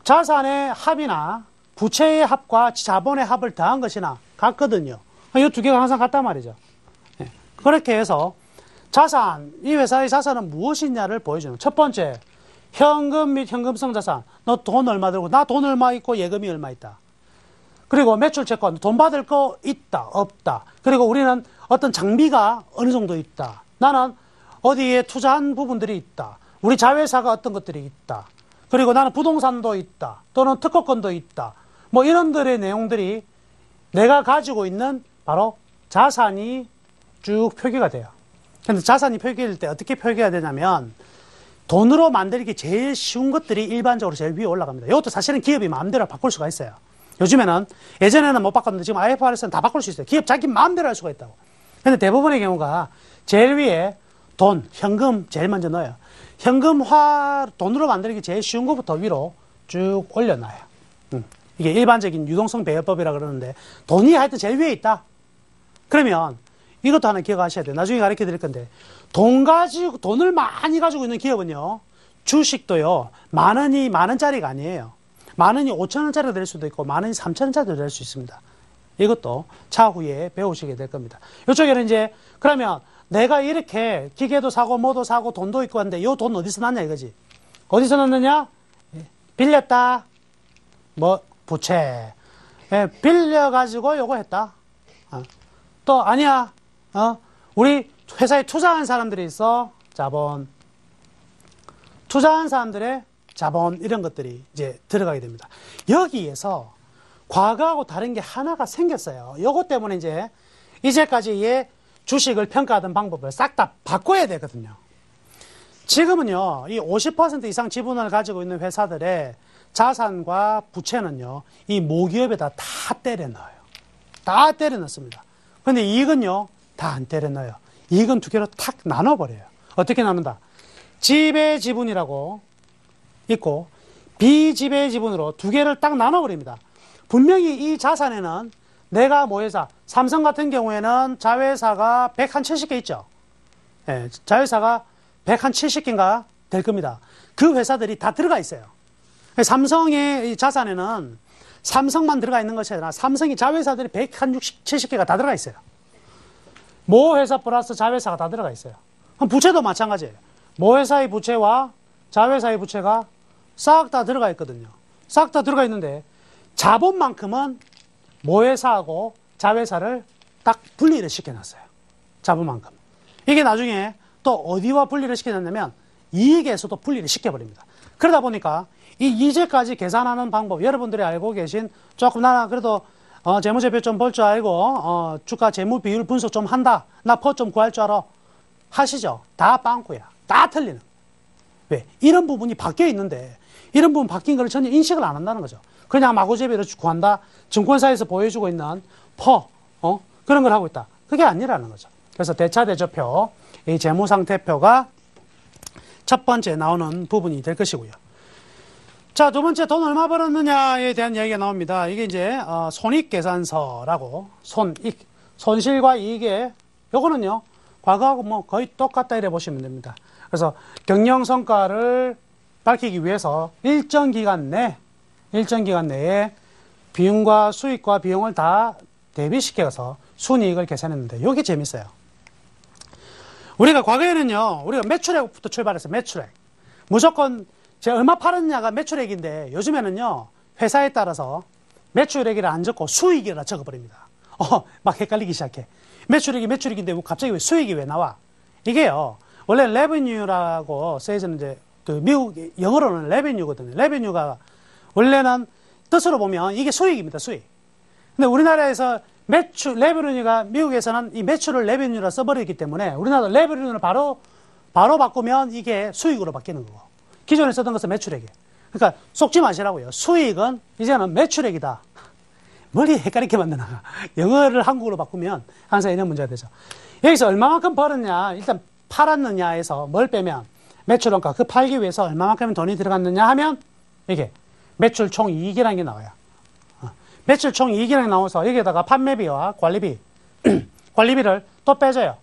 자산의 합이나 부채의 합과 자본의 합을 더한 것이나 같거든요. 이 두 개가 항상 같단 말이죠. 그렇게 해서 자산, 이 회사의 자산은 무엇이냐를 보여주는. 첫 번째, 현금 및 현금성 자산. 너 돈 얼마 들고, 나 돈 얼마 있고 예금이 얼마 있다. 그리고 매출채권, 돈 받을 거 있다, 없다. 그리고 우리는 어떤 장비가 어느 정도 있다. 나는 어디에 투자한 부분들이 있다. 우리 자회사가 어떤 것들이 있다. 그리고 나는 부동산도 있다. 또는 특허권도 있다. 뭐 이런들의 내용들이 내가 가지고 있는 바로 자산이 쭉 표기가 돼요. 근데 자산이 표기될 때 어떻게 표기가 되냐면 돈으로 만들기 제일 쉬운 것들이 일반적으로 제일 위에 올라갑니다. 이것도 사실은 기업이 마음대로 바꿀 수가 있어요. 요즘에는, 예전에는 못 바꿨는데 지금 IFRS는 다 바꿀 수 있어요. 기업 자기 마음대로 할 수가 있다고. 근데 대부분의 경우가 제일 위에 돈, 현금 제일 먼저 넣어요. 현금화, 돈으로 만들기 제일 쉬운 것부터 위로 쭉 올려놔요. 이게 일반적인 유동성 배열법이라 그러는데 돈이 하여튼 제일 위에 있다. 그러면 이것도 하나 기억하셔야 돼요. 나중에 가르쳐 드릴 건데 돈을 많이 가지고 있는 기업은요, 주식도요, 만 원짜리가 아니에요. 만 원이 5,000원짜리가 될 수도 있고 만 원이 3,000원짜리도 될 수 있습니다. 이것도 차후에 배우시게 될 겁니다. 이쪽에는 이제 그러면 내가 이렇게 기계도 사고 뭐도 사고 돈도 있고 한데 이 돈 어디서 났냐 이거지. 어디서 났느냐? 빌렸다. 뭐 부채. 빌려가지고 요거 했다. 또 아니야. 우리 회사에 투자한 사람들이 있어. 자본. 투자한 사람들의 자본 이런 것들이 이제 들어가게 됩니다. 여기에서 과거하고 다른 게 하나가 생겼어요. 요것 때문에 이제까지의 주식을 평가하던 방법을 싹 다 바꿔야 되거든요. 지금은요, 이 50% 이상 지분을 가지고 있는 회사들의 자산과 부채는요, 이 모기업에다 다 때려 넣어요. 다 때려 넣습니다. 근데 이익은요, 다 안 때려 넣어요. 이익은 두 개로 탁 나눠버려요. 어떻게 나눈다? 지배 지분이라고 있고, 비지배 지분으로 두 개를 딱 나눠버립니다. 분명히 이 자산에는 내가 모회사, 삼성 같은 경우에는 자회사가 170개 있죠. 예, 자회사가 170개인가 될 겁니다. 그 회사들이 다 들어가 있어요. 삼성의 이 자산에는 삼성만 들어가 있는 것이 아니라 삼성이 자회사들이 170개가 다 들어가 있어요. 모회사 플러스 자회사가 다 들어가 있어요. 부채도 마찬가지예요. 모회사의 부채와 자회사의 부채가 싹 다 들어가 있거든요. 싹 다 들어가 있는데 자본만큼은 모회사하고 자회사를 딱 분리를 시켜놨어요. 자본만큼. 이게 나중에 또 어디와 분리를 시켜놨냐면 이익에서도 분리를 시켜버립니다. 그러다 보니까 이 이제까지 계산하는 방법, 여러분들이 알고 계신 조금 나는 그래도 재무제표 좀 볼 줄 알고 주가 재무 비율 분석 좀 한다. 나 퍼 좀 구할 줄 알아. 하시죠. 다 빵꾸야. 다 틀리는. 왜? 이런 부분이 바뀌어 있는데 이런 부분 바뀐 걸 전혀 인식을 안 한다는 거죠. 그냥 마구제비를 구한다. 증권사에서 보여주고 있는 그런 걸 하고 있다. 그게 아니라는 거죠. 그래서 대차대조표, 이 재무상태표가 첫 번째 나오는 부분이 될 것이고요. 자, 두 번째 돈 얼마 벌었느냐에 대한 이야기가 나옵니다. 이게 이제 손익계산서라고 손실과 이익의 요거는요 과거하고 뭐 거의 똑같다 이래 보시면 됩니다. 그래서 경영성과를 밝히기 위해서 일정 기간 내에 비용과 수익과 비용을 다 대비시켜서 순이익을 계산했는데 이게 재밌어요. 우리가 과거에는요 우리가 매출액부터 출발해서 매출액 무조건 제가 얼마 팔았냐가 매출액인데 요즘에는요 회사에 따라서 매출액이라 안 적고 수익이라 적어버립니다. 막 헷갈리기 시작해. 매출액인데 갑자기 왜 수익이 왜 나와? 이게요 원래 레베뉴라고 써있는 이제 그 미국 영어로는 레베뉴거든요. 레베뉴가 원래는 뜻으로 보면 이게 수익입니다. 수익. 근데 우리나라에서 레베뉴가 미국에서는 이 매출을 레베뉴라 써버리기 때문에 우리나라 레베뉴를 바로 바꾸면 이게 수익으로 바뀌는 거고. 기존에 쓰던 것은 매출액이에요. 그러니까 속지 마시라고요. 수익은 이제는 매출액이다. 머리 헷갈리게 만드나. 영어를 한국어로 바꾸면 항상 이런 문제가 되죠. 여기서 얼마만큼 벌었냐, 일단 팔았느냐에서 뭘 빼면 매출원가, 그 팔기 위해서 얼마만큼 돈이 들어갔느냐 하면 이게 매출 총 이익이라는 게 나와요. 매출 총 이익이라는 게 나와서 여기에다가 판매비와 관리비, 관리비를 또 빼줘요.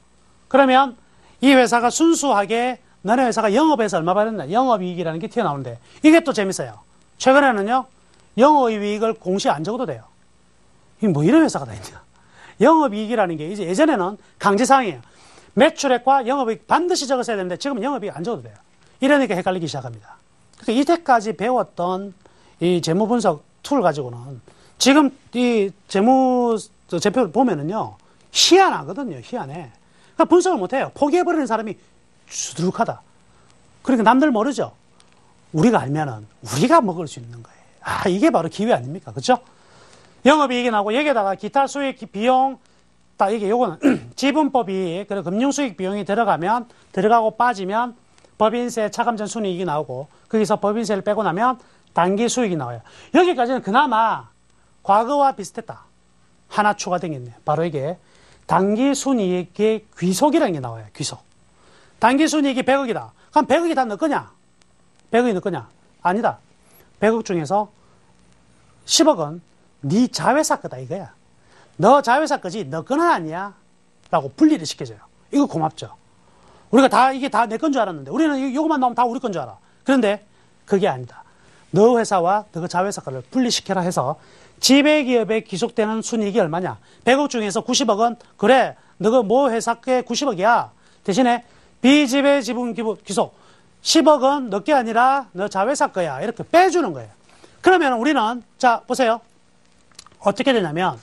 그러면 이 회사가 순수하게 너네 회사가 영업에서 얼마 받았나? 영업이익이라는 게 튀어나오는데 이게 또 재밌어요. 최근에는요 영업이익을 공시에 안 적어도 돼요. 이게 뭐 이런 회사가 다 있냐. 영업이익이라는 게 이제 예전에는 강제사항이에요. 매출액과 영업이익 반드시 적었어야 되는데 지금은 영업이익 안 적어도 돼요. 이러니까 헷갈리기 시작합니다. 그러니까 이때까지 배웠던 이 재무분석 툴 가지고는 지금 이 재표를 보면은요 희한하거든요. 희한해. 그러니까 분석을 못해요. 포기해버리는 사람이 수두룩하다. 그러니까 남들 모르죠. 우리가 알면은 우리가 먹을 수 있는 거예요. 이게 바로 기회 아닙니까? 그렇죠? 영업이익이 나고 여기에다가 기타 수익 비용 이게 요거는 지분법이 그리고 금융수익 비용이 들어가고 빠지면 법인세 차감전 순이익이 나오고 거기서 법인세를 빼고 나면 단기 수익이 나와요. 여기까지는 그나마 과거와 비슷했다. 하나 추가된 게 있네요. 바로 이게 단기 순이익의 귀속이라는 게 나와요. 귀속. 단기 순이익이 100억이다. 그럼 100억이 다 너 거냐? 100억이 너 거냐? 아니다. 100억 중에서 10억은 네 자회사 거다 이거야. 너 자회사 거지 너 거는 아니야. 라고 분리를 시켜줘요. 이거 고맙죠. 우리가 이게 다 내 건 줄 알았는데 우리는 이거만 나오면 다 우리 건 줄 알아. 그런데 그게 아니다. 너 회사와 너 자회사 거를 분리시켜라 해서 지배기업에 귀속되는 순이익이 얼마냐? 100억 중에서 90억은 그래 너가 뭐 회사께 90억이야. 대신에 비지배 지분 귀속 10억은 너 게 아니라 너 자회사 거야. 이렇게 빼주는 거예요. 그러면 우리는 자 보세요. 어떻게 되냐면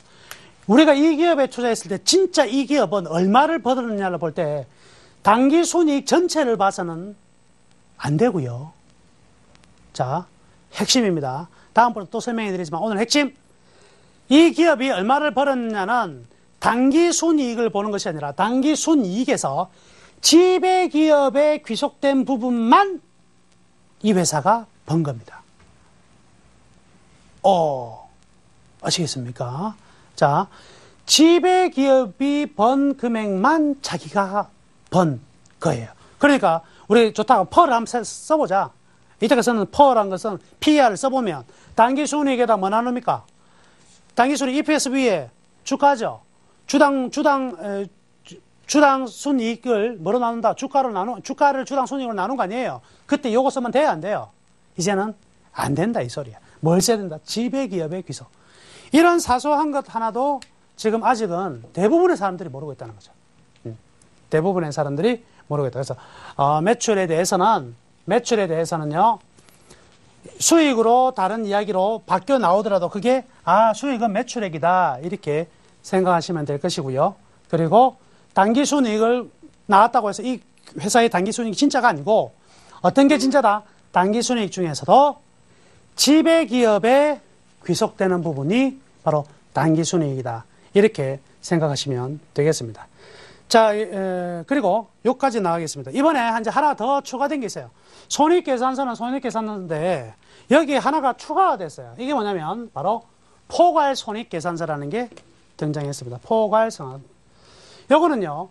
우리가 이 기업에 투자했을 때 진짜 이 기업은 얼마를 벌었느냐를 볼 때 단기 순이익 전체를 봐서는 안 되고요. 자, 핵심입니다. 다음번에 또 설명해 드리지만 오늘 핵심 이 기업이 얼마를 벌었느냐는 단기 순이익을 보는 것이 아니라 단기 순이익에서 지배기업에 귀속된 부분만 이 회사가 번 겁니다. 아시겠습니까? 자, 지배기업이 번 금액만 자기가 번 거예요. 그러니까 우리 좋다고 펄을 한번 써보자. 이때가 쓰는 펄한 것은 PER을 써보면 단기 순이익에다 뭐 나눕니까? 단기 순이익 EPS 위에 주가죠. 주당 순이익을 뭐로 나눈다? 주가를 주당 순이익으로 나눈 거 아니에요. 그때 요거 쓰면 돼요, 안 돼요? 이제는 안 된다, 이 소리야. 뭘 써야 된다? 지배기업의 귀속. 이런 사소한 것 하나도 지금 아직은 대부분의 사람들이 모르고 있다는 거죠. 대부분의 사람들이 모르고 있다. 그래서, 매출에 대해서는요, 수익으로 다른 이야기로 바뀌어 나오더라도 그게, 수익은 매출액이다. 이렇게 생각하시면 될 것이고요. 그리고 단기순이익을 나왔다고 해서 이 회사의 단기순이익이 진짜가 아니고 어떤 게 진짜다? 단기순이익 중에서도 지배기업에 귀속되는 부분이 바로 단기순이익이다. 이렇게 생각하시면 되겠습니다. 자, 그리고 여기까지 나가겠습니다. 이번에 하나 더 추가된 게 있어요. 손익계산서는 손익계산서인데 여기 하나가 추가가 됐어요. 이게 뭐냐면 바로 포괄손익계산서라는 게 등장했습니다. 포괄손익. 요거는요,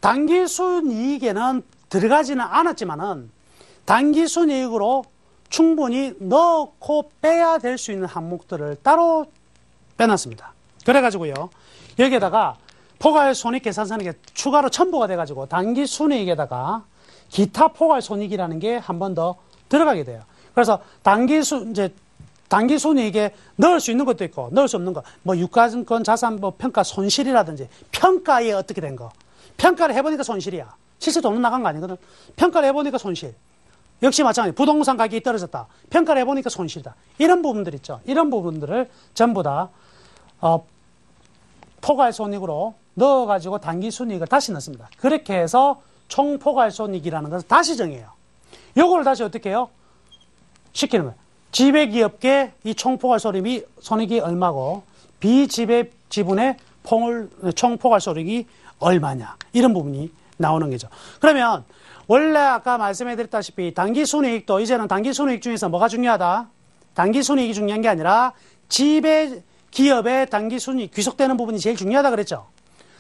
단기순이익에는 들어가지는 않았지만은 단기순이익으로 충분히 넣고 빼야 될 수 있는 항목들을 따로 빼놨습니다. 그래가지고요, 여기에다가 포괄손익계산서는 추가로 첨부가 돼가지고 단기순이익에다가 기타 포괄손익이라는 게 한 번 더 들어가게 돼요. 그래서 단기순이익에 넣을 수 있는 것도 있고 넣을 수 없는 거, 뭐 유가증권 자산 뭐 평가 손실이라든지 평가에 어떻게 된 거, 평가를 해보니까 손실이야. 실제 돈은 나간 거 아니거든. 평가를 해보니까 손실. 역시 마찬가지. 부동산 가격이 떨어졌다. 평가를 해보니까 손실이다. 이런 부분들 있죠. 이런 부분들을 전부 다 포괄손익으로 넣어가지고 단기순이익을 다시 넣습니다. 그렇게 해서 총포괄손익이라는 것을 다시 정해요. 요걸 다시 어떻게 해요? 시키는 거예요. 지배기업계 이 총포괄손익이 얼마고 비지배 지분의 총포괄손익이 얼마냐, 이런 부분이 나오는 거죠. 그러면 원래 아까 말씀해드렸다시피 단기순이익도 이제는 단기순이익 중에서 뭐가 중요하다? 단기순이익이 중요한 게 아니라 지배기업의 단기순이익 귀속되는 부분이 제일 중요하다 그랬죠.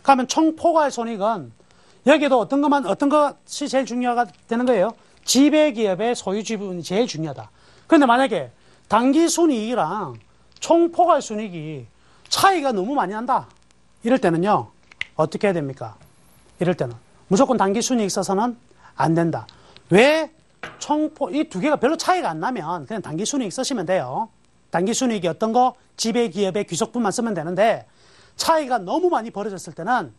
그러면 총포괄손익은 여기에도 어떤 것이 제일 중요하가 되는 거예요? 지배기업의 소유 지분이 제일 중요하다. 그런데 만약에 단기순이익이랑 총포괄순이익이 차이가 너무 많이 난다. 이럴 때는요, 어떻게 해야 됩니까? 이럴 때는 무조건 단기순이익 써서는 안 된다. 왜? 이 두 개가 별로 차이가 안 나면 그냥 단기순이익 쓰시면 돼요. 단기순이익이 어떤 거? 지배기업의 귀속분만 쓰면 되는데 차이가 너무 많이 벌어졌을 때는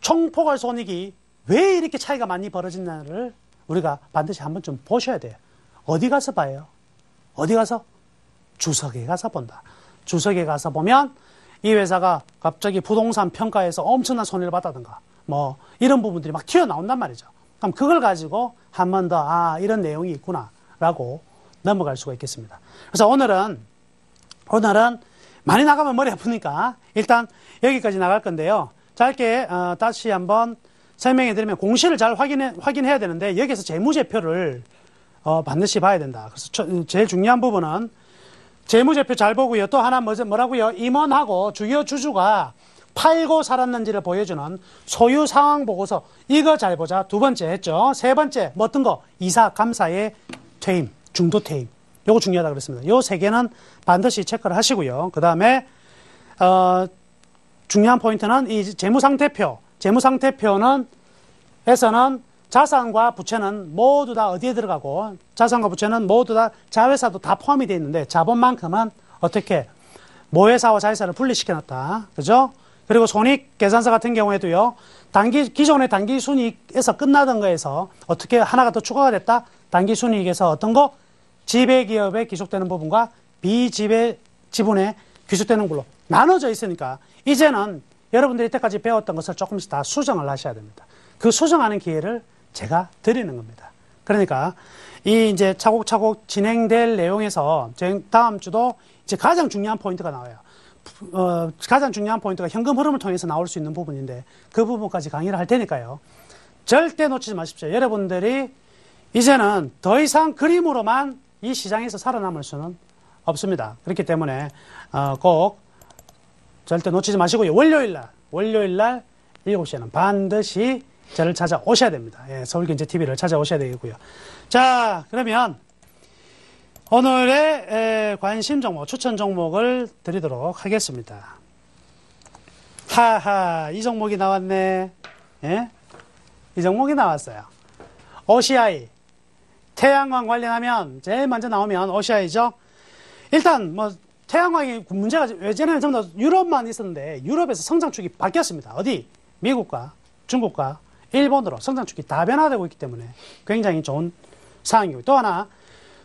총포괄손익이 왜 이렇게 차이가 많이 벌어지냐를 우리가 반드시 한번 좀 보셔야 돼요. 어디 가서 봐요? 어디 가서? 주석에 가서 본다. 주석에 가서 보면 이 회사가 갑자기 부동산 평가에서 엄청난 손해를 받았던가 뭐 이런 부분들이 막 튀어나온단 말이죠. 그럼 그걸 가지고 한 번 더 이런 내용이 있구나 라고 넘어갈 수가 있겠습니다. 그래서 오늘은 많이 나가면 머리 아프니까 일단 여기까지 나갈 건데요. 짧게 다시 한번 설명해 드리면 공시를 잘 확인해야 되는데 여기서 재무제표를 반드시 봐야 된다. 그래서 제일 중요한 부분은 재무제표 잘 보고요. 또 하나 뭐라고요? 임원하고 주요 주주가 팔고 살았는지를 보여주는 소유 상황 보고서, 이거 잘 보자. 두 번째 했죠. 세 번째 뭐 어떤 거? 이사 감사의 퇴임, 중도 퇴임. 요거 중요하다 그랬습니다. 요 세 개는 반드시 체크를 하시고요. 그 다음에 중요한 포인트는 이 재무상태표. 재무상태표는 에서는 자산과 부채는 모두 다 어디에 들어가고, 자산과 부채는 모두 다 자회사도 다 포함이 되어 있는데 자본만큼은 어떻게 모회사와 자회사를 분리시켜놨다. 그죠? 그리고 손익계산서 같은 경우에도요, 기존의 단기순이익에서 끝나던 거에서 어떻게 하나가 더 추가가 됐다? 단기순이익에서 어떤 거? 지배기업에 귀속되는 부분과 비지배 지분에 귀속되는 걸로 나눠져 있으니까 이제는 여러분들이 이때까지 배웠던 것을 조금씩 다 수정을 하셔야 됩니다. 그 수정하는 기회를 제가 드리는 겁니다. 그러니까 이 이제 차곡차곡 진행될 내용에서 다음 주도 이제 가장 중요한 포인트가 나와요. 가장 중요한 포인트가 현금 흐름을 통해서 나올 수 있는 부분인데 그 부분까지 강의를 할 테니까요. 절대 놓치지 마십시오. 여러분들이 이제는 더 이상 그림으로만 이 시장에서 살아남을 수는 없습니다. 그렇기 때문에 꼭 절대 놓치지 마시고요. 월요일 날 7시에는 반드시 저를 찾아오셔야 됩니다. 예, 서울경제TV를 찾아오셔야 되겠고요. 자, 그러면 오늘의 관심 종목, 추천 종목을 드리도록 하겠습니다. 하하, 이 종목이 나왔네. 예? 이 종목이 나왔어요. OCI. 태양광 관련하면 제일 먼저 나오면 OCI죠. 일단 뭐 태양광이 문제가 예전에는 전부 다 유럽만 있었는데 유럽에서 성장축이 바뀌었습니다. 어디? 미국과 중국과 일본으로 성장축이 다변화되고 있기 때문에 굉장히 좋은 상황이고, 또 하나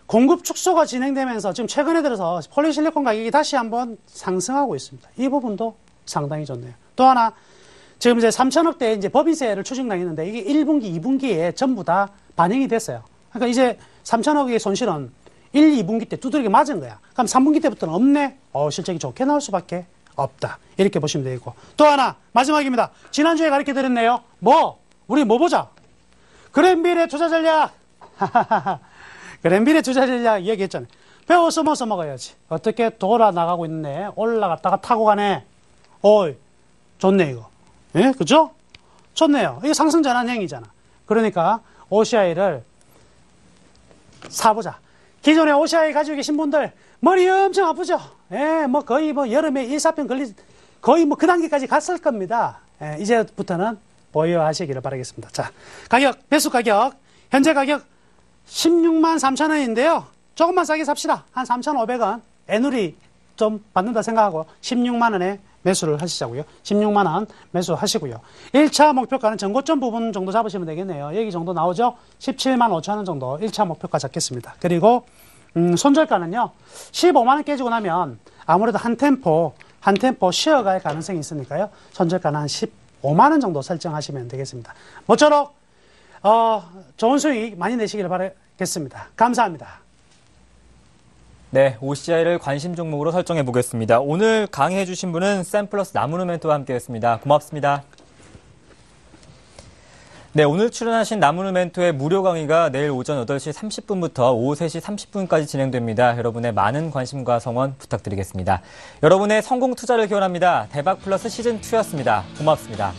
공급 축소가 진행되면서 지금 최근에 들어서 폴리실리콘 가격이 다시 한번 상승하고 있습니다. 이 부분도 상당히 좋네요. 또 하나 지금 이제 3천억대 이제 법인세를 추징당했는데 이게 1분기, 2분기에 전부 다 반영이 됐어요. 그러니까 이제 3천억의 손실은 1, 2분기 때 두드리게 맞은 거야. 그럼 3분기 때부터는 없네? 실적이 좋게 나올 수밖에 없다. 이렇게 보시면 되겠고. 또 하나, 마지막입니다. 지난주에 가르쳐 드렸네요. 우리 뭐 보자? 그랜빌의 투자 전략. 그랜빌의 투자 전략 얘기했잖아요. 배워서 뭐 써먹어야지. 어떻게 돌아 나가고 있네. 올라갔다가 타고 가네. 좋네, 이거. 예, 그죠? 좋네요. 이게 상승 전환형이잖아. 그러니까 OCI를 사보자. 기존에 OCI 가지고 계신 분들 머리 엄청 아프죠? 예, 뭐 거의 뭐 여름에 일사병 거의 뭐 그 단계까지 갔을 겁니다. 예, 이제부터는 보유하시기를 바라겠습니다. 자, 가격, 배수 가격, 현재 가격 16만 3천 원인데요. 조금만 싸게 삽시다. 한 3,500원. 애누리 좀 받는다 생각하고 16만 원에 매수를 하시자고요. 16만 원 매수하시고요. 1차 목표가는 전고점 부분 정도 잡으시면 되겠네요. 여기 정도 나오죠? 17만 5천 원 정도 1차 목표가 잡겠습니다. 그리고 손절가는요. 15만 원 깨지고 나면 아무래도 한 템포 쉬어갈 가능성이 있으니까요. 손절가는 한 15만 원 정도 설정하시면 되겠습니다. 모쪼록 좋은 수익 많이 내시기를 바라겠습니다. 감사합니다. 네, OCI를 관심 종목으로 설정해 보겠습니다. 오늘 강의해 주신 분은 샘플러스 나무누멘토와 함께했습니다. 고맙습니다. 네, 오늘 출연하신 나무누멘토의 무료 강의가 내일 오전 8시 30분부터 오후 3시 30분까지 진행됩니다. 여러분의 많은 관심과 성원 부탁드리겠습니다. 여러분의 성공 투자를 기원합니다. 대박 플러스 시즌2였습니다. 고맙습니다.